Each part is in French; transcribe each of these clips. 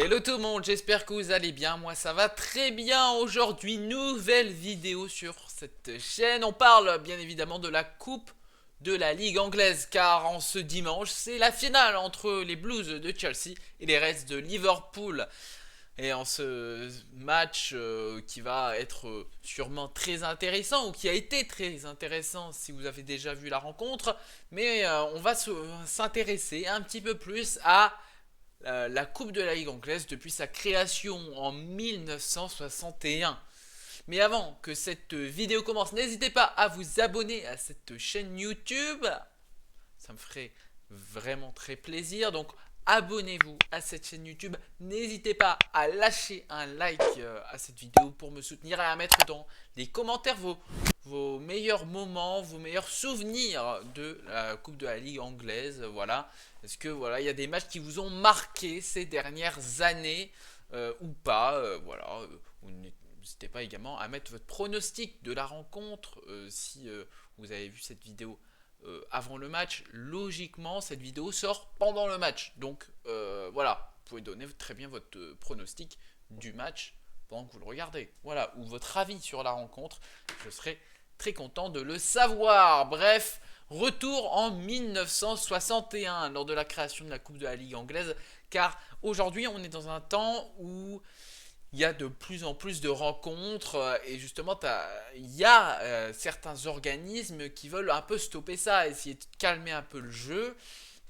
Hello tout le monde, j'espère que vous allez bien, moi ça va très bien aujourd'hui, nouvelle vidéo sur cette chaîne. On parle bien évidemment de la coupe de la Ligue anglaise car en ce dimanche c'est la finale entre les Blues de Chelsea et les Reds de Liverpool. Et en ce match qui va être sûrement très intéressant ou qui a été très intéressant si vous avez déjà vu la rencontre, mais on va s'intéresser un petit peu plus à la Coupe de la Ligue anglaise depuis sa création en 1961. Mais avant que cette vidéo commence, n'hésitez pas à vous abonner à cette chaîne YouTube. Ça me ferait vraiment très plaisir. Donc abonnez-vous à cette chaîne YouTube. N'hésitez pas à lâcher un like à cette vidéo pour me soutenir et à mettre dans les commentaires vos meilleurs moments, vos meilleurs souvenirs de la Coupe de la Ligue anglaise. Voilà. Est-ce que voilà, il y a des matchs qui vous ont marqué ces dernières années ou pas voilà. N'hésitez pas également à mettre votre pronostic de la rencontre si vous avez vu cette vidéo avant le match. Logiquement, cette vidéo sort pendant le match. Donc voilà, vous pouvez donner très bien votre pronostic du match pendant que vous le regardez. Voilà, ou votre avis sur la rencontre. Je serai très content de le savoir. Bref, retour en 1961 lors de la création de la Coupe de la Ligue anglaise. Car aujourd'hui, on est dans un temps où il y a de plus en plus de rencontres et justement il y a certains organismes qui veulent un peu stopper ça, essayer de calmer un peu le jeu,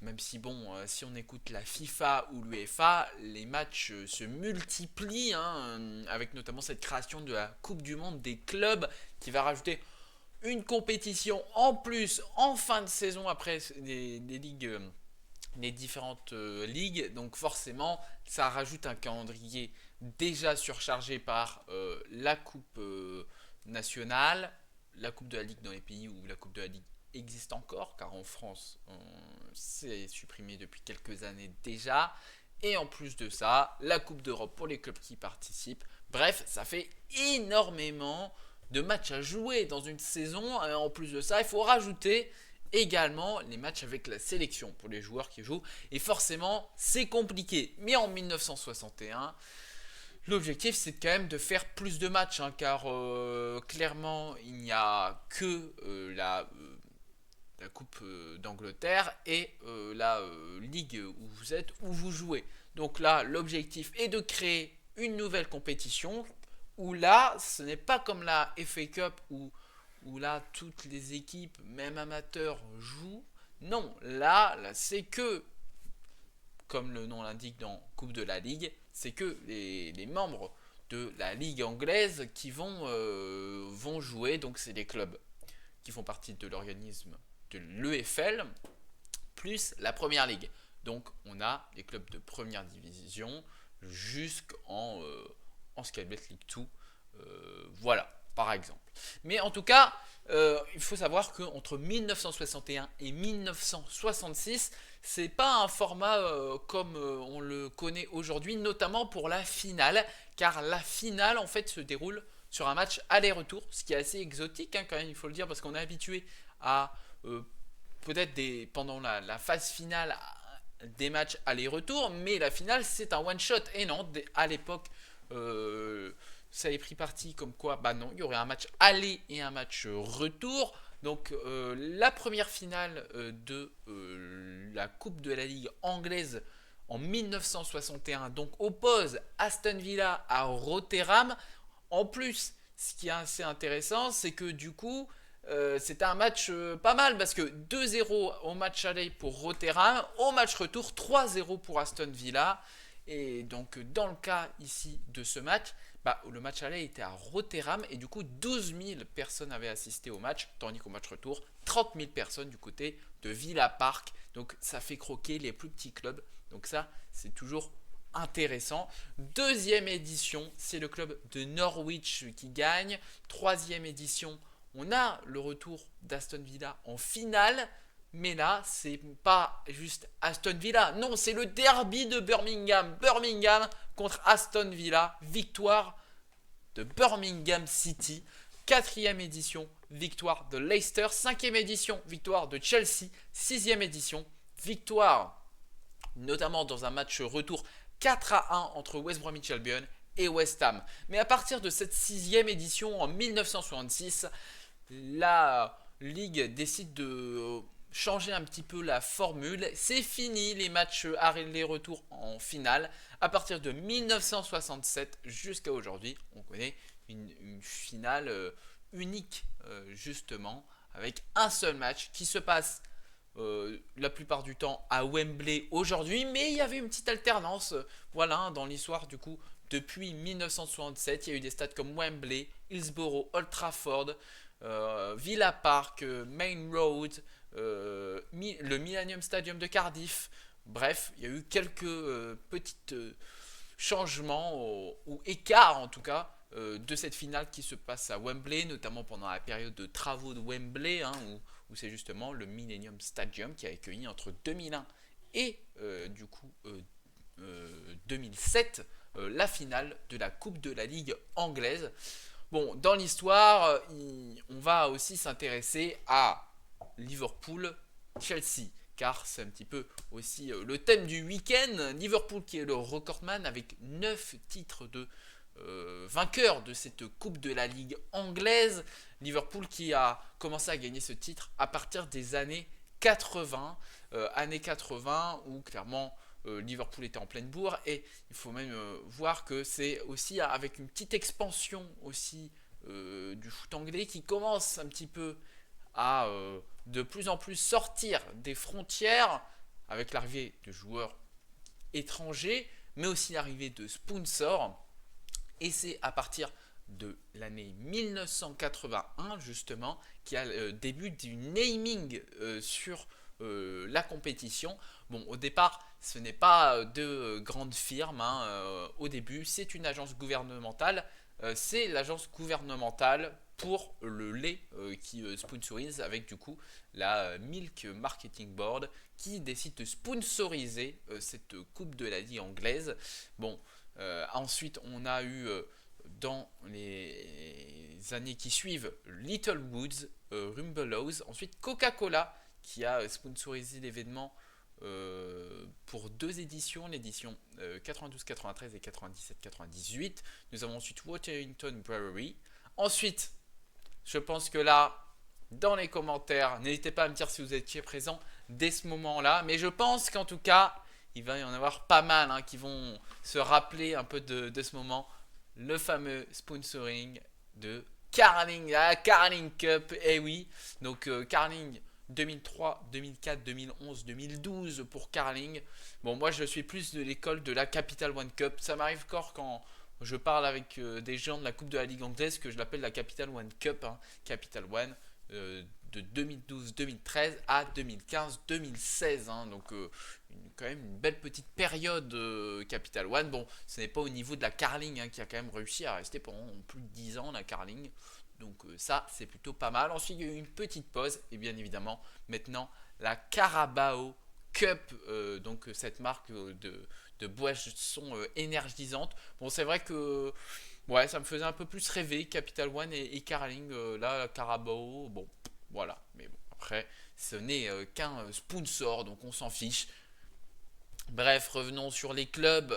même si bon, si on écoute la FIFA ou l'UEFA, les matchs se multiplient, hein, avec notamment cette création de la Coupe du Monde des clubs qui va rajouter une compétition en plus en fin de saison après les ligues, les différentes ligues. Donc forcément, ça rajoute un calendrier déjà surchargé par la coupe nationale, la coupe de la Ligue dans les pays où la coupe de la Ligue existe encore, car en France, c'est supprimé depuis quelques années déjà. Et en plus de ça, la Coupe d'Europe pour les clubs qui participent. Bref, ça fait énormément de matchs à jouer dans une saison. Et en plus de ça, il faut rajouter également les matchs avec la sélection pour les joueurs qui jouent. Et forcément, c'est compliqué. Mais en 1961, l'objectif, c'est quand même de faire plus de matchs, hein, car clairement, il n'y a que la Coupe d'Angleterre et la Ligue où vous êtes, où vous jouez. Donc là, l'objectif est de créer une nouvelle compétition où là, ce n'est pas comme la FA Cup où là, toutes les équipes, même amateurs, jouent. Non, là c'est que, comme le nom l'indique dans Coupe de la Ligue, c'est que les membres de la Ligue anglaise qui vont jouer. Donc c'est les clubs qui font partie de l'organisme de l'EFL, plus la Première Ligue. Donc on a les clubs de première division jusqu'en Scalabet League 2. Voilà, par exemple. Mais en tout cas, il faut savoir qu'entre 1961 et 1966, c'est pas un format comme on le connaît aujourd'hui, notamment pour la finale, car la finale en fait se déroule sur un match aller-retour, ce qui est assez exotique, hein, quand même, il faut le dire, parce qu'on est habitué à peut-être pendant la phase finale des matchs aller-retour, mais la finale c'est un one-shot. Et non, à l'époque, ça est pris parti comme quoi, bah non, il y aurait un match aller et un match retour. Donc la première finale de la Coupe de la Ligue anglaise en 1961 donc oppose Aston Villa à Rotherham. En plus, ce qui est assez intéressant, c'est que du coup, c'était un match pas mal parce que 2-0 au match aller pour Rotherham, au match retour 3-0 pour Aston Villa. Et donc dans le cas ici de ce match, bah, le match aller était à Rotherham et du coup 12 000 personnes avaient assisté au match, tandis qu'au match retour 30 000 personnes du côté de Villa Park. Donc ça fait croquer les plus petits clubs. Donc ça c'est toujours intéressant. Deuxième édition, c'est le club de Norwich qui gagne. Troisième édition, on a le retour d'Aston Villa en finale. Mais là, c'est pas juste Aston Villa. Non, c'est le derby de Birmingham. Birmingham contre Aston Villa. Victoire de Birmingham City. Quatrième édition, victoire de Leicester. Cinquième édition, victoire de Chelsea. Sixième édition, victoire, notamment dans un match retour 4-1 entre West Bromwich Albion et West Ham. Mais à partir de cette 6e édition en 1966, la Ligue décide de changer un petit peu la formule. C'est fini les matchs aller-retour en finale. À partir de 1967 jusqu'à aujourd'hui, on connaît une finale unique justement, avec un seul match qui se passe la plupart du temps à Wembley aujourd'hui, mais il y avait une petite alternance, voilà, dans l'histoire du coup. Depuis 1967, il y a eu des stades comme Wembley, Hillsborough, Old Trafford, Villa Park, Main Road, le Millennium Stadium de Cardiff. Bref, il y a eu quelques petits changements ou écarts en tout cas de cette finale qui se passe à Wembley, notamment pendant la période de travaux de Wembley, hein, où c'est justement le Millennium Stadium qui a accueilli entre 2001 et 2007 la finale de la Coupe de la Ligue anglaise. Bon, dans l'histoire, on va aussi s'intéresser à Liverpool-Chelsea, car c'est un petit peu aussi le thème du week-end. Liverpool qui est le recordman avec 9 titres de vainqueur de cette Coupe de la Ligue anglaise. Liverpool qui a commencé à gagner ce titre à partir des années 80, années 80 où clairement Liverpool était en pleine bourre, et il faut même voir que c'est aussi avec une petite expansion aussi du foot anglais qui commence un petit peu à de plus en plus sortir des frontières avec l'arrivée de joueurs étrangers, mais aussi l'arrivée de sponsors. Et c'est à partir de l'année 1981 justement qu'il y a le début du naming sur la compétition. Bon, au départ, ce n'est pas de grandes firmes, hein, au début, c'est une agence gouvernementale. C'est l'agence gouvernementale pour le lait qui sponsorise, avec du coup la Milk Marketing Board qui décide de sponsoriser cette coupe de la Ligue anglaise. Bon, ensuite on a eu dans les années qui suivent Little Woods, Rumbelows, ensuite Coca-Cola qui a sponsorisé l'événement pour 2 éditions, l'édition 92-93 et 97-98. Nous avons ensuite Waterington Brewery. Ensuite, je pense que là, dans les commentaires, n'hésitez pas à me dire si vous étiez présent dès ce moment-là, mais je pense qu'en tout cas, il va y en avoir pas mal hein, qui vont se rappeler un peu de ce moment, le fameux sponsoring de Carling, la Carling Cup, et oui, donc Carling 2003, 2004, 2011, 2012 pour Carling. Bon, moi je suis plus de l'école de la Capital One Cup. Ça m'arrive encore quand je parle avec des gens de la Coupe de la Ligue anglaise que je l'appelle la Capital One Cup, hein, Capital One, de 2012-2013 à 2015-2016. Hein, donc quand même une belle petite période Capital One. Bon, ce n'est pas au niveau de la Carling hein, qui a quand même réussi à rester pendant plus de 10 ans la Carling. Donc ça, c'est plutôt pas mal. Ensuite, il y a eu une petite pause. Et bien évidemment, maintenant, la Carabao Cup. Donc cette marque de boissons énergisantes. Bon, c'est vrai que ouais, ça me faisait un peu plus rêver. Capital One et Carling. Là, la Carabao, bon, voilà. Mais bon, après, ce n'est qu'un sponsor. Donc on s'en fiche. Bref, revenons sur les clubs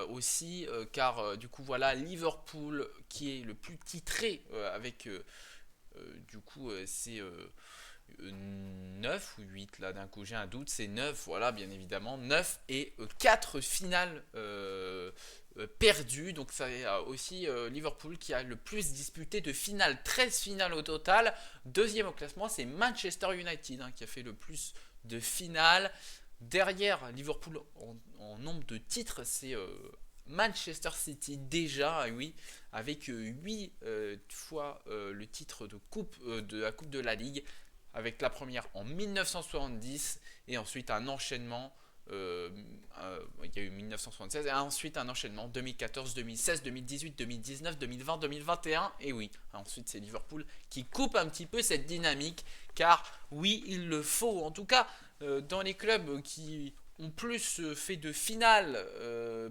aussi, car du coup voilà Liverpool qui est le plus titré avec du coup c'est 9 ou 8 là d'un coup j'ai un doute, c'est 9 voilà bien évidemment 9 et 4 finales perdues, donc ça aussi Liverpool qui a le plus disputé de finales, 13 finales au total. Deuxième au classement c'est Manchester United hein, qui a fait le plus de finales. Derrière Liverpool en nombre de titres, c'est Manchester City déjà, oui, avec 8 fois le titre de la Coupe de la Ligue, avec la première en 1970 et ensuite un enchaînement, il y a eu 1976 et ensuite un enchaînement 2014, 2016, 2018, 2019, 2020, 2021 et oui, ensuite c'est Liverpool qui coupe un petit peu cette dynamique, car oui, il le faut, en tout cas dans les clubs qui ont plus fait de finales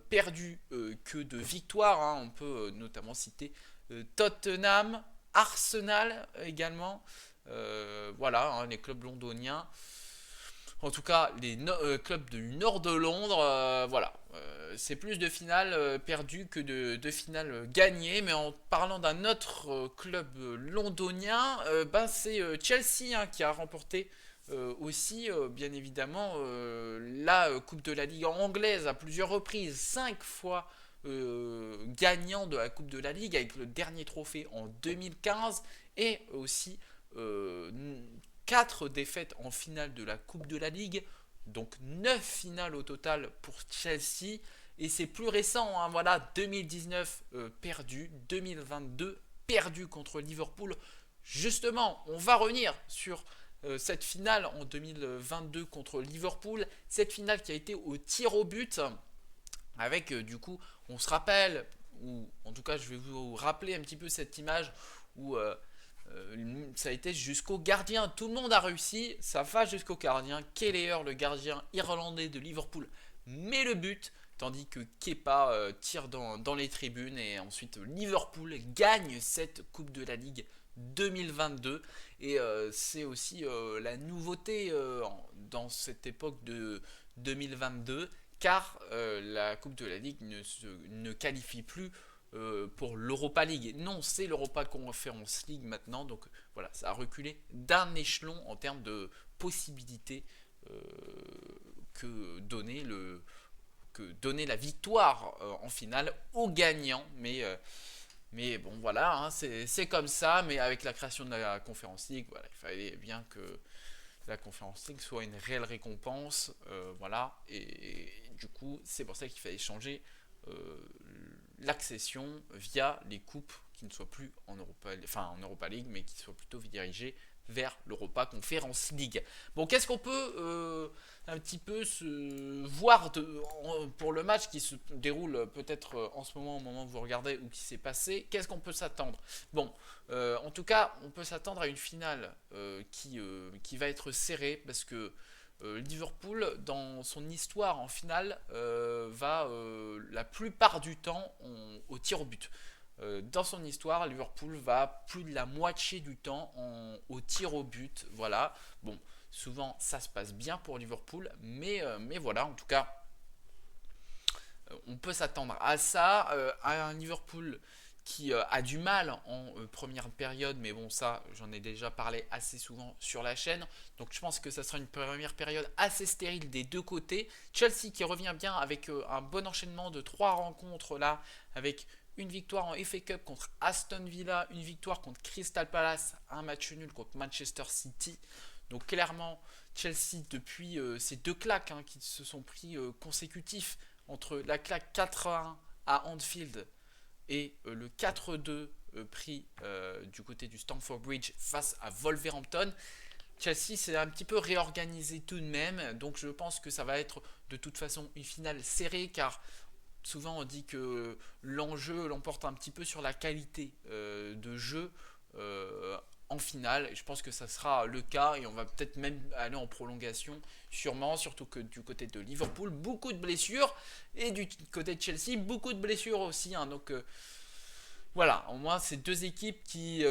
perdues que de victoires, hein. On peut notamment citer Tottenham, Arsenal également, voilà, hein, les clubs londoniens. En tout cas, les clubs du nord de Londres, voilà. C'est plus de finales perdues que de finales gagnées. Mais en parlant d'un autre club londonien, ben c'est Chelsea hein, qui a remporté aussi, bien évidemment, la Coupe de la Ligue anglaise à plusieurs reprises, 5 fois gagnant de la Coupe de la Ligue avec le dernier trophée en 2015 et aussi euh, 4 défaites en finale de la Coupe de la Ligue, donc 9 finales au total pour Chelsea. Et c'est plus récent, hein, voilà, 2019 perdu, 2022 perdu contre Liverpool. Justement, on va revenir sur cette finale en 2022 contre Liverpool, cette finale qui a été au tir au but, avec du coup, on se rappelle, ou en tout cas je vais vous rappeler un petit peu cette image où ça a été jusqu'au gardien, tout le monde a réussi, ça va jusqu'au gardien, Kelleher, le gardien irlandais de Liverpool, met le but, tandis que Kepa tire dans les tribunes, et ensuite Liverpool gagne cette Coupe de la Ligue 2022, et c'est aussi la nouveauté dans cette époque de 2022, car la Coupe de la Ligue ne qualifie plus pour l'Europa League. Non, c'est l'Europa Conference League maintenant, donc voilà, ça a reculé d'un échelon en termes de possibilités euh, que donner la victoire en finale au gagnant. Mais bon, voilà, hein, c'est comme ça. Mais avec la création de la Conference League, voilà, il fallait bien que la Conference League soit une réelle récompense. Voilà. Et du coup, c'est pour ça qu'il fallait changer euh, l'accession via les coupes qui ne soient plus en Europa League, mais qui soient plutôt dirigées vers l'Europa Conference League. Bon, qu'est-ce qu'on peut un petit peu se voir pour le match qui se déroule peut-être en ce moment, au moment où vous regardez, ou qui s'est passé? Qu'est-ce qu'on peut s'attendre? Bon, en tout cas, on peut s'attendre à une finale qui va être serrée, parce que Liverpool, dans son histoire en finale, va la plupart du temps au tir au but. Dans son histoire, Liverpool va plus de la moitié du temps au tir au but. Voilà. Bon, souvent ça se passe bien pour Liverpool, mais voilà, en tout cas, on peut s'attendre à ça, à un Liverpool qui a du mal en première période, mais bon, ça, j'en ai déjà parlé assez souvent sur la chaîne. Donc je pense que ça sera une première période assez stérile des deux côtés. Chelsea qui revient bien avec un bon enchaînement de 3 rencontres là, avec une victoire en FA Cup contre Aston Villa, une victoire contre Crystal Palace, un match nul contre Manchester City. Donc clairement, Chelsea, depuis ces 2 claques hein, qui se sont pris consécutifs, entre la claque 4-1 à Anfield et le 4-2 pris du côté du Stamford Bridge face à Wolverhampton, Chelsea s'est un petit peu réorganisé tout de même. Donc je pense que ça va être de toute façon une finale serrée, car souvent on dit que l'enjeu l'emporte un petit peu sur la qualité de jeu en finale. Je pense que ça sera le cas, et on va peut-être même aller en prolongation, sûrement, surtout que du côté de Liverpool, beaucoup de blessures, et du côté de Chelsea, beaucoup de blessures aussi. Hein, donc voilà, au moins c'est 2 équipes qui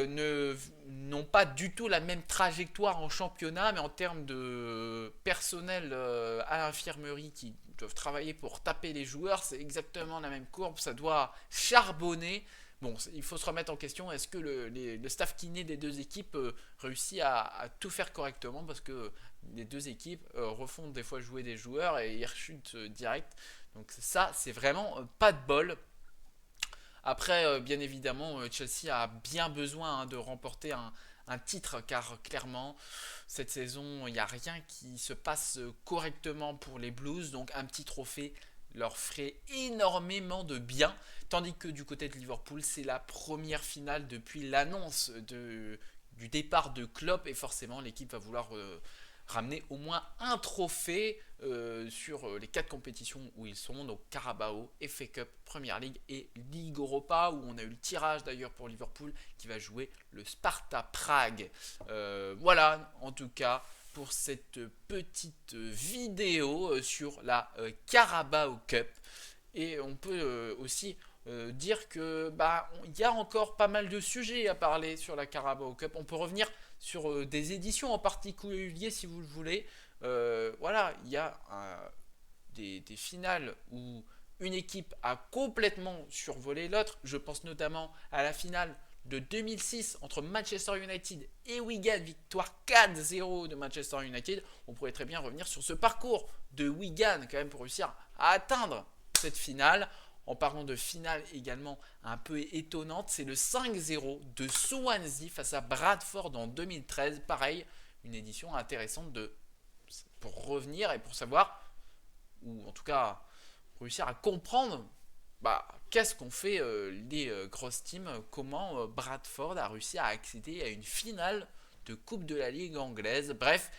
n'ont pas du tout la même trajectoire en championnat, mais en termes de personnel à l'infirmerie qui doivent travailler pour taper les joueurs, c'est exactement la même courbe, ça doit charbonner. Bon, il faut se remettre en question, est-ce que le staff kiné des 2 équipes réussit à tout faire correctement, parce que les 2 équipes refont des fois jouer des joueurs et ils rechutent direct. Donc ça, c'est vraiment pas de bol. Après, bien évidemment, Chelsea a bien besoin hein, de remporter un titre, car clairement, cette saison, il n'y a rien qui se passe correctement pour les Blues. Donc un petit trophée leur ferait énormément de bien. Tandis que du côté de Liverpool, c'est la première finale depuis l'annonce du départ de Klopp, et forcément l'équipe va vouloir ramener au moins un trophée sur les 4 compétitions où ils sont, donc Carabao, FA Cup, Premier League et Ligue Europa, où on a eu le tirage d'ailleurs pour Liverpool qui va jouer le Sparta Prague. Voilà, en tout cas, pour cette petite vidéo sur la Carabao Cup. Et on peut aussi dire que bah il y a encore pas mal de sujets à parler sur la Carabao Cup. On peut revenir sur des éditions en particulier si vous le voulez. voilà, il y a des finales où une équipe a complètement survolé l'autre. Je pense notamment à la finale de 2006 entre Manchester United et Wigan, victoire 4-0 de Manchester United. On pourrait très bien revenir sur ce parcours de Wigan quand même pour réussir à atteindre cette finale. En parlant de finale également un peu étonnante, c'est le 5-0 de Swansea face à Bradford en 2013. Pareil, une édition intéressante pour revenir et pour savoir, ou en tout cas réussir à comprendre qu'est-ce qu'on fait les grosses teams, comment Bradford a réussi à accéder à une finale de Coupe de la Ligue anglaise. Bref,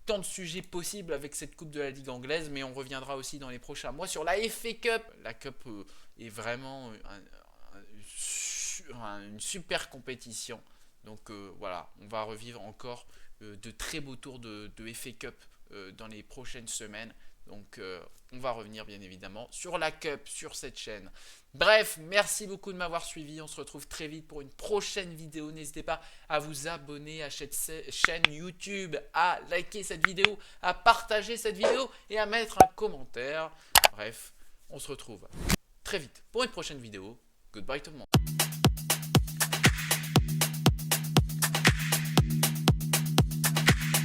tant de sujets possibles avec cette Coupe de la Ligue anglaise, mais on reviendra aussi dans les prochains mois sur la FA Cup. La Cup est vraiment une super compétition. Donc voilà, on va revivre encore de très beaux tours de FA Cup dans les prochaines semaines. Donc on va revenir bien évidemment sur la Cup, sur cette chaîne. Bref, merci beaucoup de m'avoir suivi. On se retrouve très vite pour une prochaine vidéo. N'hésitez pas à vous abonner à cette chaîne YouTube, à liker cette vidéo, à partager cette vidéo et à mettre un commentaire. Bref, on se retrouve très vite pour une prochaine vidéo. Goodbye tout le monde.